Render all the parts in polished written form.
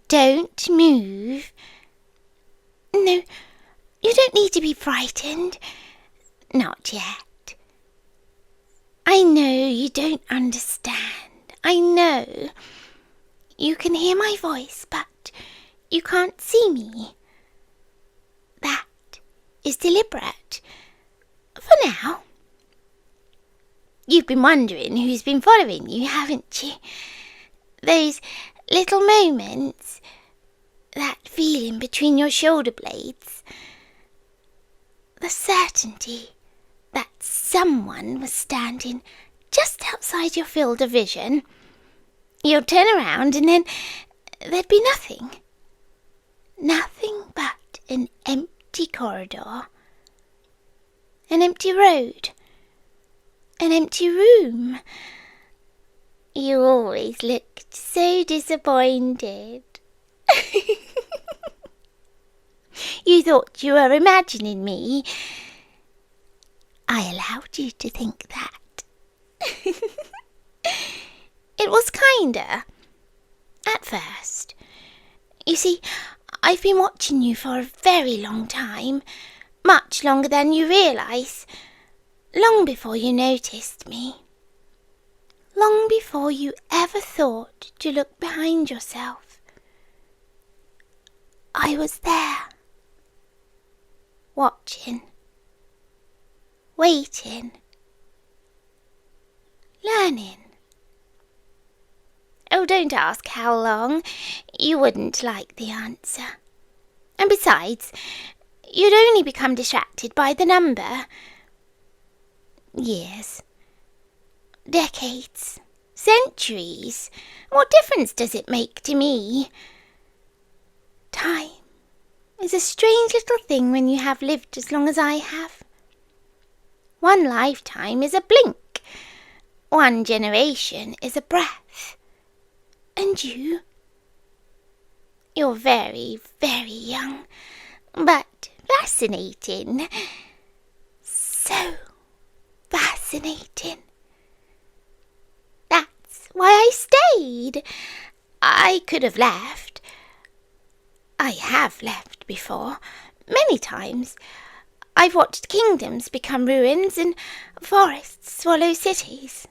Don't move. No, you don't need to be frightened. Not yet. I know you don't understand. I know. You can hear my voice, but you can't see me. That is deliberate. For now. You've been wondering who's been following you, haven't you? Those little moments, that feeling between your shoulder blades, the certainty that someone was standing just outside your field of vision. You'll turn around and then there'd be nothing. Nothing but an empty corridor, an empty road, an empty room. You always looked so disappointed. You thought you were imagining me. I allowed you to think that. It was kinder, at first. You see, I've been watching you for a very long time, much longer than you realise, long before you noticed me. Long before you ever thought to look behind yourself. I was there, watching, waiting, learning. Oh, don't ask how long. You wouldn't like the answer. And besides, you'd only become distracted by the number. Years. Decades, centuries, what difference does it make to me? Time is a strange little thing when you have lived as long as I have. One lifetime is a blink, one generation is a breath. And you're very, very young, but fascinating. So fascinating. Why I stayed. I could have left. I have left before, many times. I've watched kingdoms become ruins and forests swallow cities.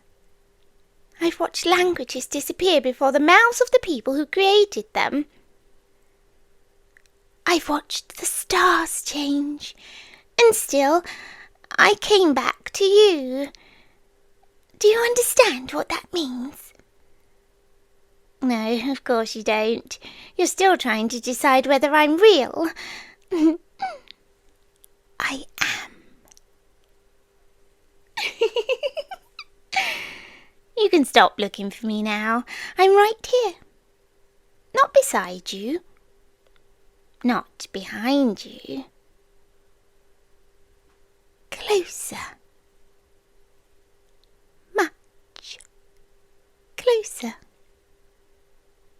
I've watched languages disappear before the mouths of the people who created them. I've watched the stars change, and still I came back to you. Do you understand what that means? No, of course you don't. You're still trying to decide whether I'm real. I am. You can stop looking for me now. I'm right here. Not beside you. Not behind you. Closer. Much closer.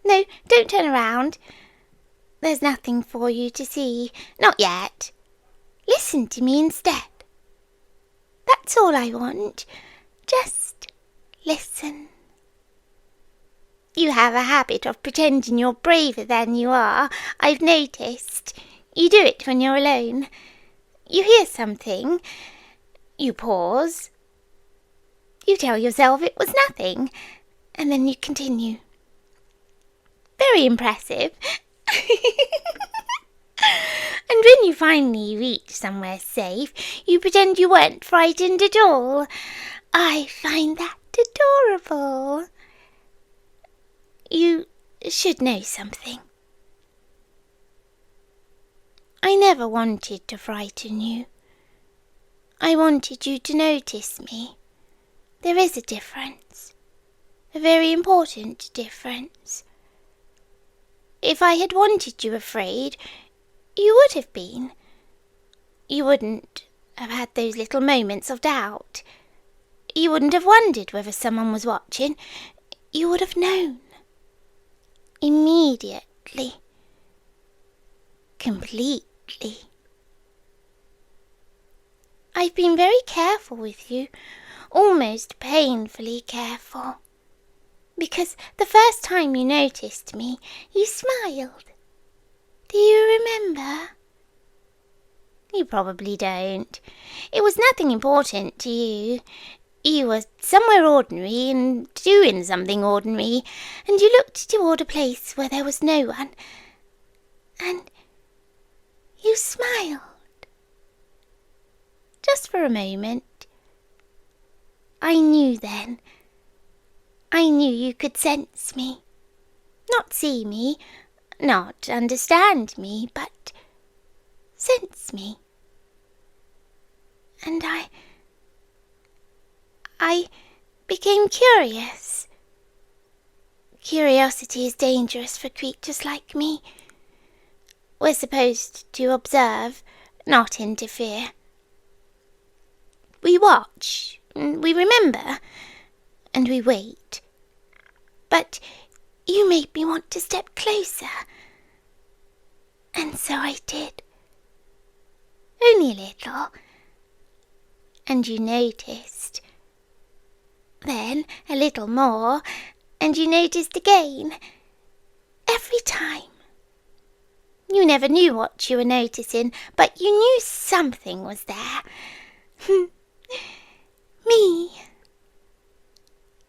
No, don't turn around. There's nothing for you to see. Not yet. Listen to me instead. That's all I want. Just listen. You have a habit of pretending you're braver than you are. I've noticed. You do it when you're alone. You hear something. You pause. You tell yourself it was nothing. And then you continue. Very impressive. And when you finally reach somewhere safe, you pretend you weren't frightened at all. I find that adorable. You should know something. I never wanted to frighten you. I wanted you to notice me. There is a difference. A very important difference. If I had wanted you afraid, you would have been. You wouldn't have had those little moments of doubt. You wouldn't have wondered whether someone was watching. You would have known. Immediately. Completely. I've been very careful with you, almost painfully careful, Because the first time you noticed me, you smiled. Do you remember? You probably don't. It was nothing important to you. You were somewhere ordinary and doing something ordinary, and you looked toward a place where there was no one, and you smiled. Just for a moment. I knew then. I knew you could sense me. Not see me, not understand me, but sense me. And I became curious. Curiosity is dangerous for creatures like me. We're supposed to observe, not interfere. We watch, we remember, and we wait. But you made me want to step closer. And so I did. Only a little. And you noticed. Then a little more, and you noticed again. Every time. You never knew what you were noticing, but you knew something was there. Me.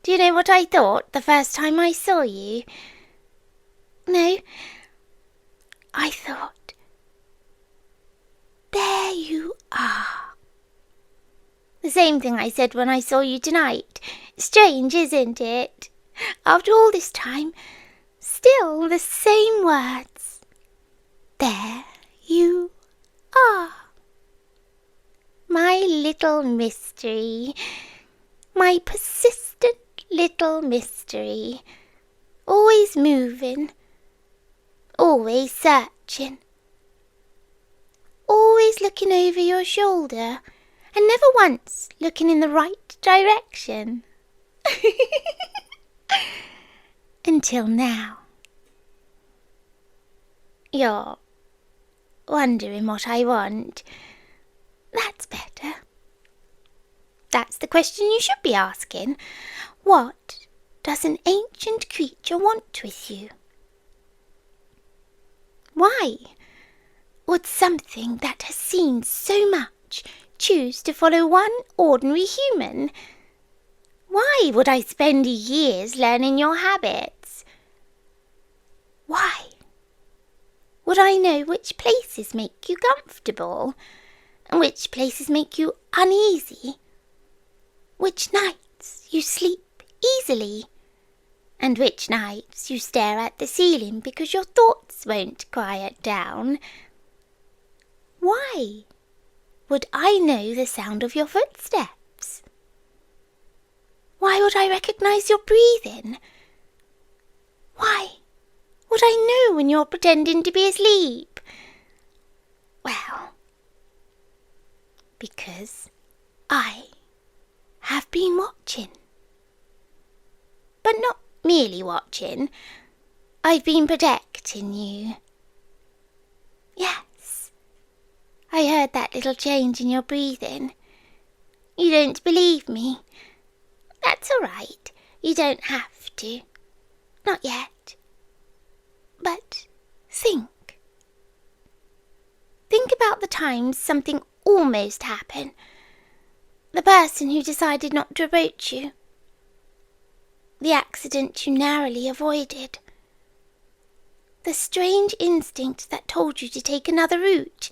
Do you know what I thought the first time I saw you? No, I thought, there you are. The same thing I said when I saw you tonight. Strange, isn't it? After all this time, still the same words. There you are. My little mystery. My persistent little mystery. Always moving. Always searching. Always looking over your shoulder. And never once looking in the right direction. Until now. You're wondering what I want. That's better. That's the question you should be asking. What does an ancient creature want with you? Why would something that has seen so much choose to follow one ordinary human? Why would I spend years learning your habits? Why would I know which places make you comfortable and which places make you uneasy? Which nights you sleep easily and which nights you stare at the ceiling because your thoughts won't quiet down? Why would I know the sound of your footsteps? Why would I recognize your breathing? Why would I know when you're pretending to be asleep? Well, because I have been watching. But not merely watching. I've been protecting you. Yes, I heard that little change in your breathing. You don't believe me. That's all right. You don't have to. Not yet. But think. Think about the times something almost happened. The person who decided not to approach you. The accident you narrowly avoided. The strange instinct that told you to take another route.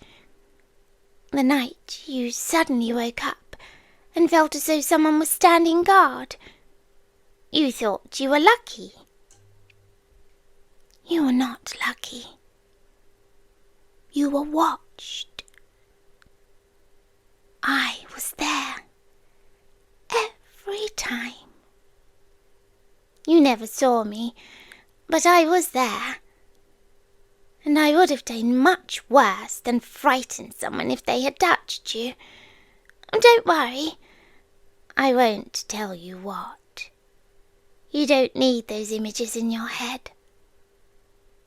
The night you suddenly woke up and felt as though someone was standing guard. You thought you were lucky. You were not lucky. You were watched. I was there. Every time. You never saw me, but I was there. And I would have done much worse than frighten someone if they had touched you. Don't worry. I won't tell you what. You don't need those images in your head.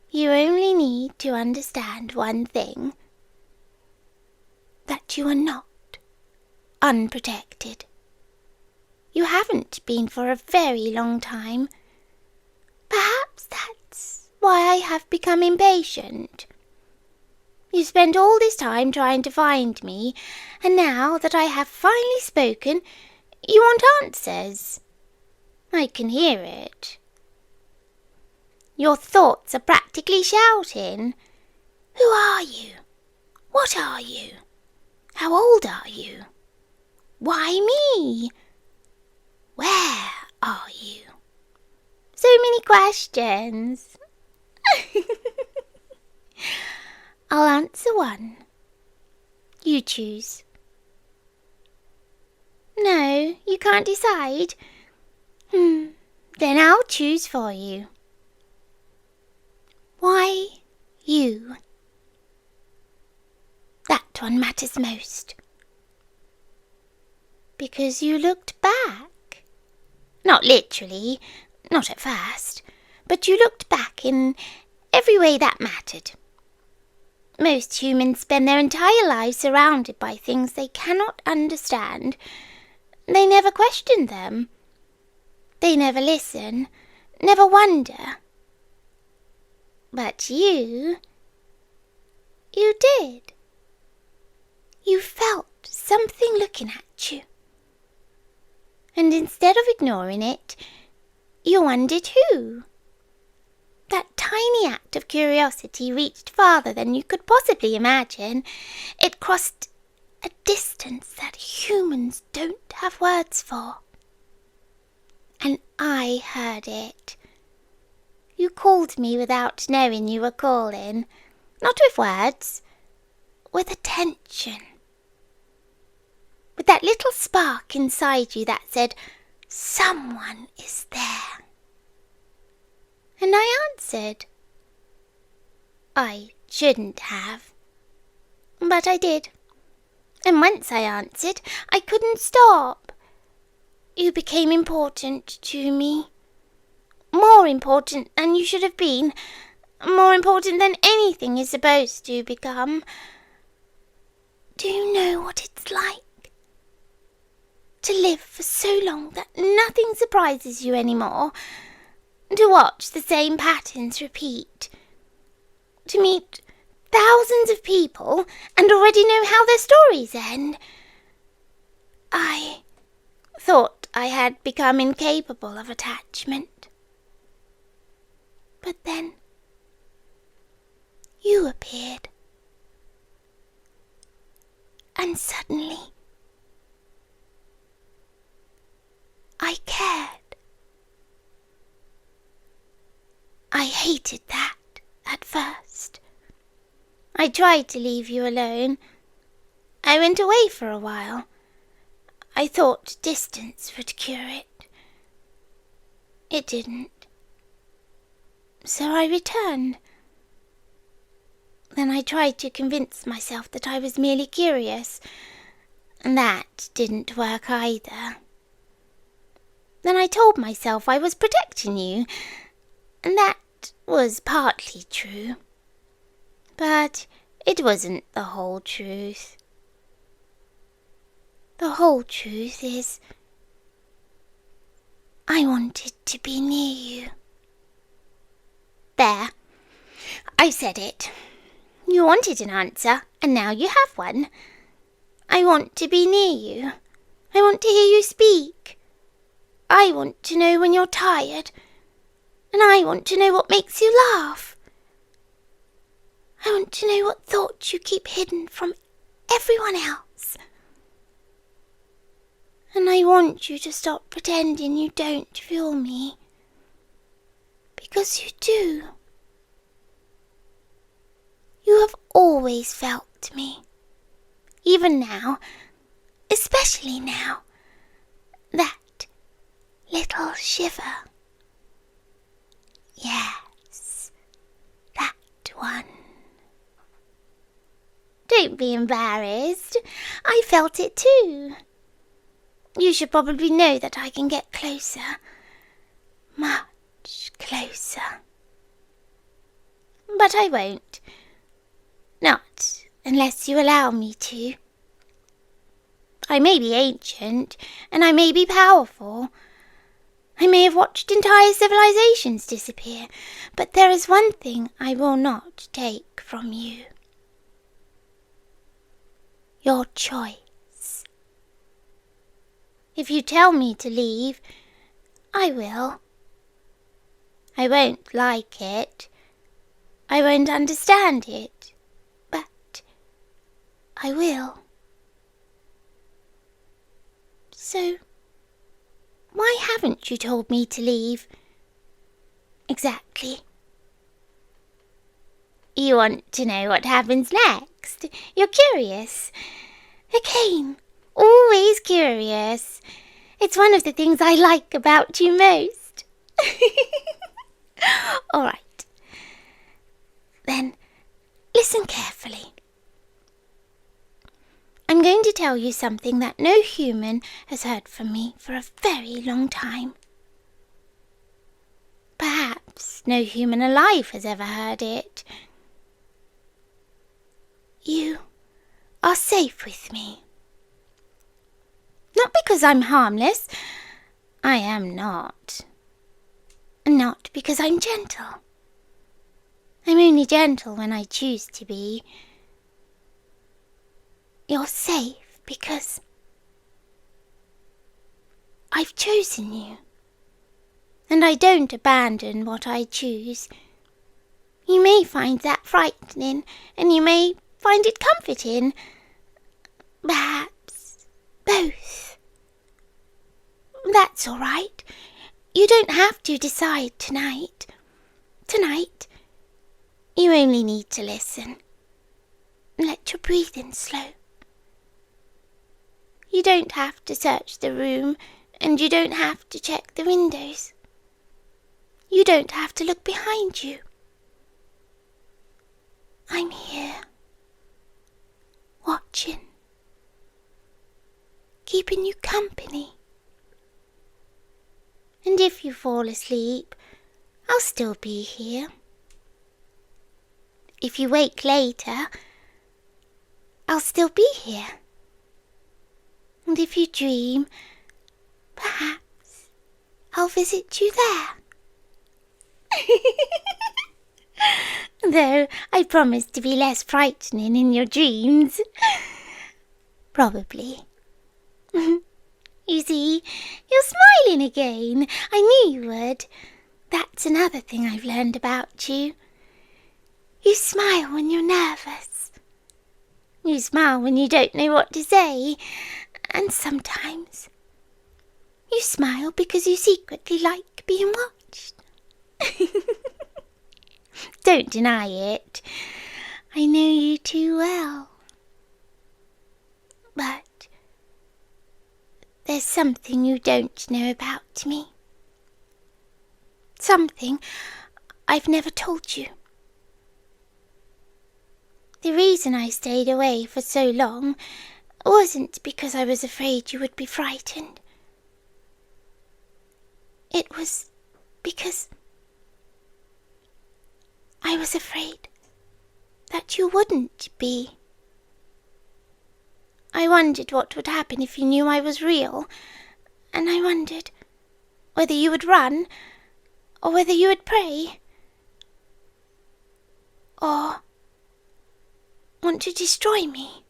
You only need to understand one thing. That you are not unprotected. You haven't been for a very long time. Perhaps that's why I have become impatient. You spent all this time trying to find me, and now that I have finally spoken, you want answers. I can hear it. Your thoughts are practically shouting. Who are you? What are you? How old are you? Why me? Where are you? So many questions. I'll answer one. You choose. No, you can't decide. Then I'll choose for you. Why you? That one matters most. Because you looked back. Not literally, not at first, but you looked back in every way that mattered. Most humans spend their entire lives surrounded by things they cannot understand. They never question them. They never listen, never wonder. But you did. You felt something looking at you. And instead of ignoring it, you wondered who. That tiny act of curiosity reached farther than you could possibly imagine. It crossed a distance that humans don't have words for. And I heard it. You called me without knowing you were calling. Not with words, with attention. With that little spark inside you that said, someone is there. And I answered. I shouldn't have. But I did. And once I answered, I couldn't stop. You became important to me. More important than you should have been. More important than anything is supposed to become. Do you know what it's like? To live for so long that nothing surprises you anymore. To watch the same patterns repeat. To meet thousands of people and already know how their stories end. I thought I had become incapable of attachment. But then you appeared. And suddenly I cared. I hated that at first. I tried to leave you alone. I went away for a while. I thought distance would cure it. It didn't. So I returned. Then I tried to convince myself that I was merely curious, and that didn't work either. Then I told myself I was protecting you, and that was partly true. But it wasn't the whole truth. The whole truth is, I wanted to be near you. There, I said it. You wanted an answer, and now you have one. I want to be near you. I want to hear you speak. I want to know when you're tired, and I want to know what makes you laugh. I want to know what thoughts you keep hidden from everyone else. And I want you to stop pretending you don't feel me. Because you do. You have always felt me. Even now, especially now, that little shiver. Yes, that one. Don't be embarrassed. I felt it too. You should probably know that I can get closer. Much closer. But I won't. Not unless you allow me to. I may be ancient, and I may be powerful, I may have watched entire civilizations disappear, but there is one thing I will not take from you. Your choice. If you tell me to leave, I will. I won't like it. I won't understand it. But I will. So, why haven't you told me to leave? Exactly. You want to know what happens next. You're curious. Again, always curious. It's one of the things I like about you most. All right. Then, listen carefully. I'm going to tell you something that no human has heard from me for a very long time. Perhaps no human alive has ever heard it. You are safe with me. Not because I'm harmless. I am not. Not because I'm gentle. I'm only gentle when I choose to be. You're safe because I've chosen you. And I don't abandon what I choose. You may find that frightening, and you may find it comforting. Perhaps both. That's all right. You don't have to decide tonight. Tonight, you only need to listen. Let your breathing slow. You don't have to search the room, and you don't have to check the windows. You don't have to look behind you. I'm here, watching, keeping you company. And if you fall asleep, I'll still be here. If you wake later, I'll still be here. And if you dream, perhaps I'll visit you there. Though I promise to be less frightening in your dreams. Probably. You see, you're smiling again. I knew you would. That's another thing I've learned about you. You smile when you're nervous. You smile when you don't know what to say. And sometimes you smile because you secretly like being watched. Don't deny it. I know you too well. But there's something you don't know about me. Something I've never told you. The reason I stayed away for so long wasn't because I was afraid you would be frightened. It was because I was afraid that you wouldn't be. I wondered what would happen if you knew I was real, and I wondered whether you would run, or whether you would pray, or want to destroy me,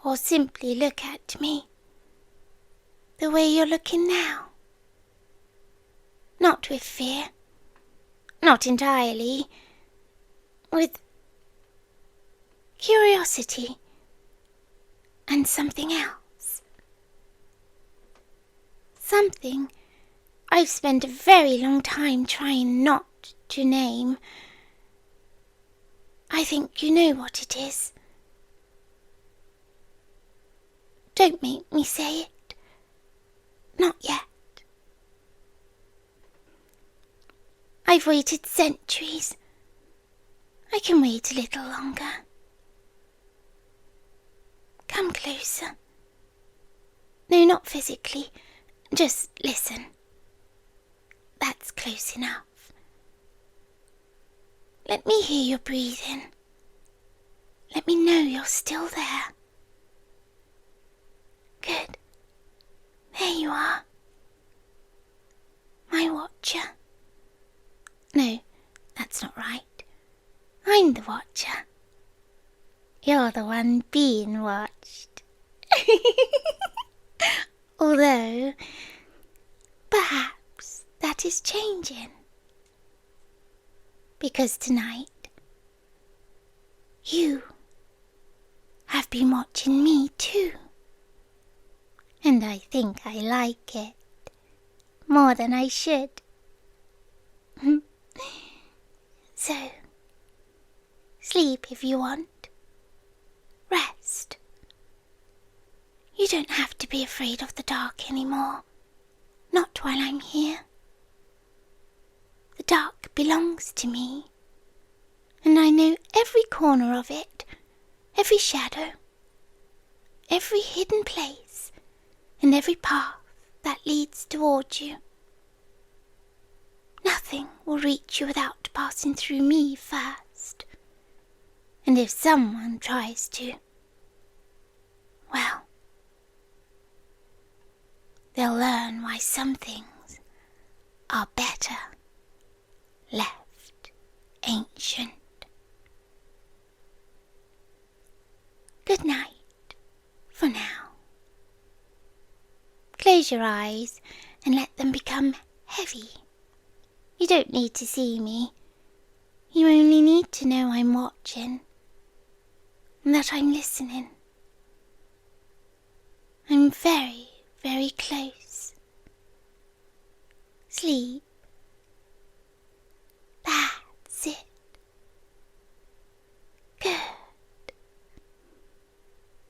or simply look at me the way you're looking now. Not with fear, not entirely, with curiosity and something else. Something I've spent a very long time trying not to name. I think you know what it is. Don't make me say it. Not yet. I've waited centuries. I can wait a little longer. Come closer. No, not physically. Just listen. That's close enough. Let me hear your breathing. Let me know you're still there. Good. There you are. My watcher. No, that's not right. I'm the watcher. You're the one being watched. Although, perhaps that is changing. Because tonight, you have been watching me too. And I think I like it more than I should. So, sleep if you want. Rest. You don't have to be afraid of the dark anymore. Not while I'm here. The dark belongs to me, and I know every corner of it, every shadow, every hidden place, and every path that leads towards you. Nothing will reach you without passing through me first. And if someone tries to, well, they'll learn why some things are better left ancient. Good night for now. Close your eyes and let them become heavy. You don't need to see me. You only need to know I'm watching and that I'm listening. I'm very, very close. Sleep. That's it. Good.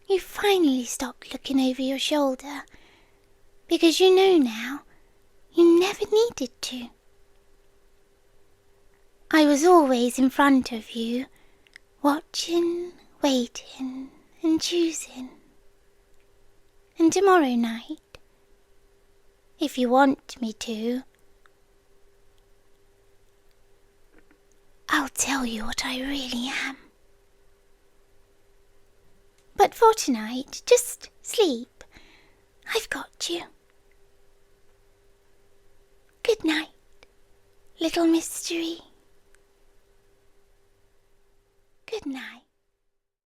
You finally stopped looking over your shoulder because you know now you never needed to. I was always in front of you, watching, waiting, and choosing. And tomorrow night, if you want me to, I'll tell you what I really am. But for tonight, just sleep. I've got you. Good night, little mystery. Good night.